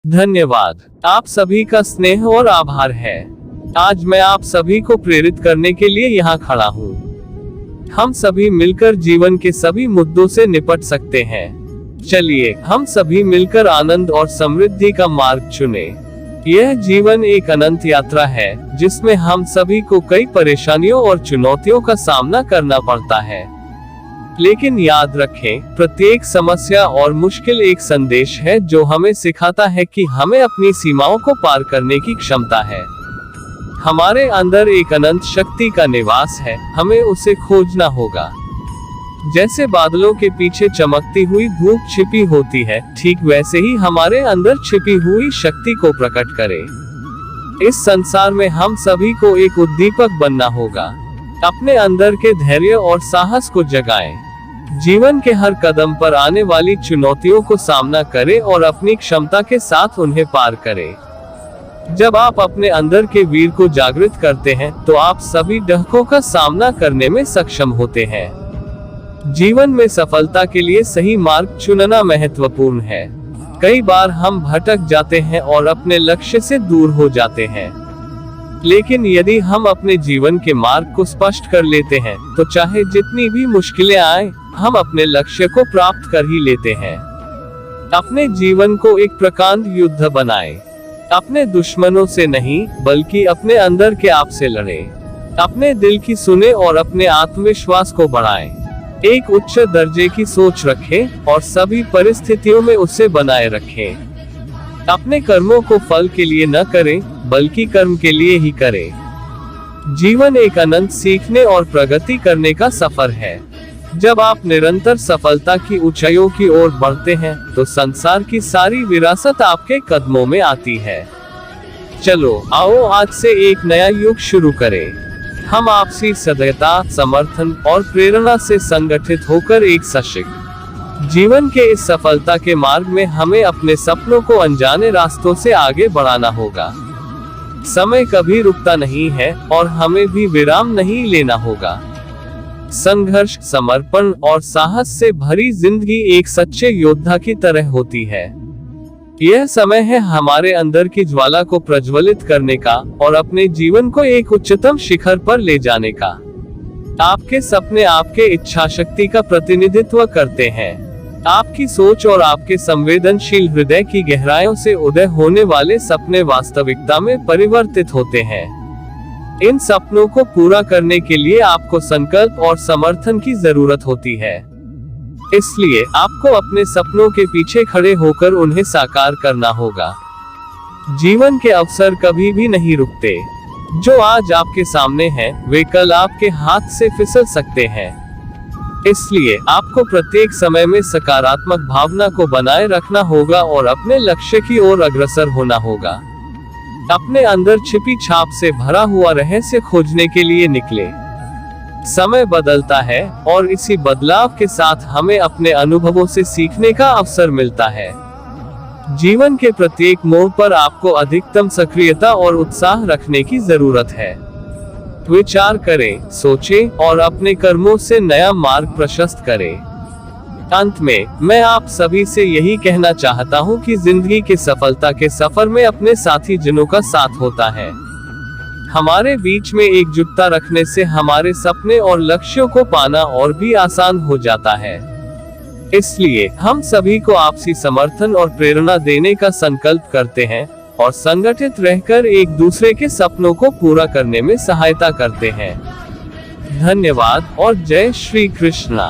धन्यवाद। आप सभी का स्नेह और आभार है। आज मैं आप सभी को प्रेरित करने के लिए यहाँ खड़ा हूँ। हम सभी मिलकर जीवन के सभी मुद्दों से निपट सकते हैं। चलिए हम सभी मिलकर आनंद और समृद्धि का मार्ग चुने। यह जीवन एक अनंत यात्रा है जिसमें हम सभी को कई परेशानियों और चुनौतियों का सामना करना पड़ता है। लेकिन याद रखें, प्रत्येक समस्या और मुश्किल एक संदेश है जो हमें सिखाता है कि हमें अपनी सीमाओं को पार करने की क्षमता है। हमारे अंदर एक अनंत शक्ति का निवास है, हमें उसे खोजना होगा। जैसे बादलों के पीछे चमकती हुई धूप छिपी होती है, ठीक वैसे ही हमारे अंदर छिपी हुई शक्ति को प्रकट करें। इस संसार में हम सभी को एक उद्दीपक बनना होगा। अपने अंदर के धैर्य और साहस को जगाएं। जीवन के हर कदम पर आने वाली चुनौतियों को सामना करें और अपनी क्षमता के साथ उन्हें पार करें। जब आप अपने अंदर के वीर को जागृत करते हैं तो आप सभी डहकों का सामना करने में सक्षम होते हैं। जीवन में सफलता के लिए सही मार्ग चुनना महत्वपूर्ण है। कई बार हम भटक जाते हैं और अपने लक्ष्य से दूर हो जाते हैं, लेकिन यदि हम अपने जीवन के मार्ग को स्पष्ट कर लेते हैं तो चाहे जितनी भी मुश्किलें आए, हम अपने लक्ष्य को प्राप्त कर ही लेते हैं। अपने जीवन को एक प्रकांड युद्ध बनाएं। अपने दुश्मनों से नहीं, बल्कि अपने अंदर के आप से लड़ें। अपने दिल की सुने और अपने आत्मविश्वास को बढ़ाएं। एक उच्च दर्जे की सोच रखें और सभी परिस्थितियों में उसे बनाए रखें। अपने कर्मों को फल के लिए न करें, बल्कि कर्म के लिए ही करें। जीवन एक अनंत सीखने और प्रगति करने का सफर है। जब आप निरंतर सफलता की ऊंचाइयों की ओर बढ़ते हैं तो संसार की सारी विरासत आपके कदमों में आती है। चलो आओ आज से एक नया युग शुरू करें। हम आपसी सदस्यता, समर्थन और प्रेरणा से संगठित होकर एक सशक्त जीवन के इस सफलता के मार्ग में हमें अपने सपनों को अनजाने रास्तों से आगे बढ़ाना होगा। समय कभी रुकता नहीं है और हमें भी विराम नहीं लेना होगा। संघर्ष, समर्पण और साहस से भरी जिंदगी एक सच्चे योद्धा की तरह होती है। यह समय है हमारे अंदर की ज्वाला को प्रज्वलित करने का और अपने जीवन को एक उच्चतम शिखर पर ले जाने का। आपके सपने आपके इच्छा शक्ति का प्रतिनिधित्व करते हैं। आपकी सोच और आपके संवेदनशील हृदय की गहराइयों से उदय होने वाले सपने वास्तविकता में परिवर्तित होते हैं। इन सपनों को पूरा करने के लिए आपको संकल्प और समर्थन की जरूरत होती है। इसलिए आपको अपने सपनों के पीछे खड़े होकर उन्हें साकार करना होगा। जीवन के अवसर कभी भी नहीं रुकते। जो आज आपके सामने हैं, वे कल आपके हाथ से फिसल सकते हैं। इसलिए आपको प्रत्येक समय में सकारात्मक भावना को बनाए रखना होगा और अपने लक्ष्य की ओर अग्रसर होना होगा। अपने अंदर छिपी छाप से भरा हुआ रहस्य खोजने के लिए निकले। समय बदलता है और इसी बदलाव के साथ हमें अपने अनुभवों से सीखने का अवसर मिलता है। जीवन के प्रत्येक मोड़ पर आपको अधिकतम सक्रियता और उत्साह रखने की जरूरत है। विचार करें, सोचें और अपने कर्मों से नया मार्ग प्रशस्त करें। अंत में मैं आप सभी से यही कहना चाहता हूं कि जिंदगी के सफलता के सफर में अपने साथी जनों का साथ होता है। हमारे बीच में एकजुटता रखने से हमारे सपने और लक्ष्यों को पाना और भी आसान हो जाता है। इसलिए हम सभी को आपसी समर्थन और प्रेरणा देने का संकल्प करते हैं और संगठित रहकर एक दूसरे के सपनों को पूरा करने में सहायता करते हैं। धन्यवाद और जय श्री कृष्णा।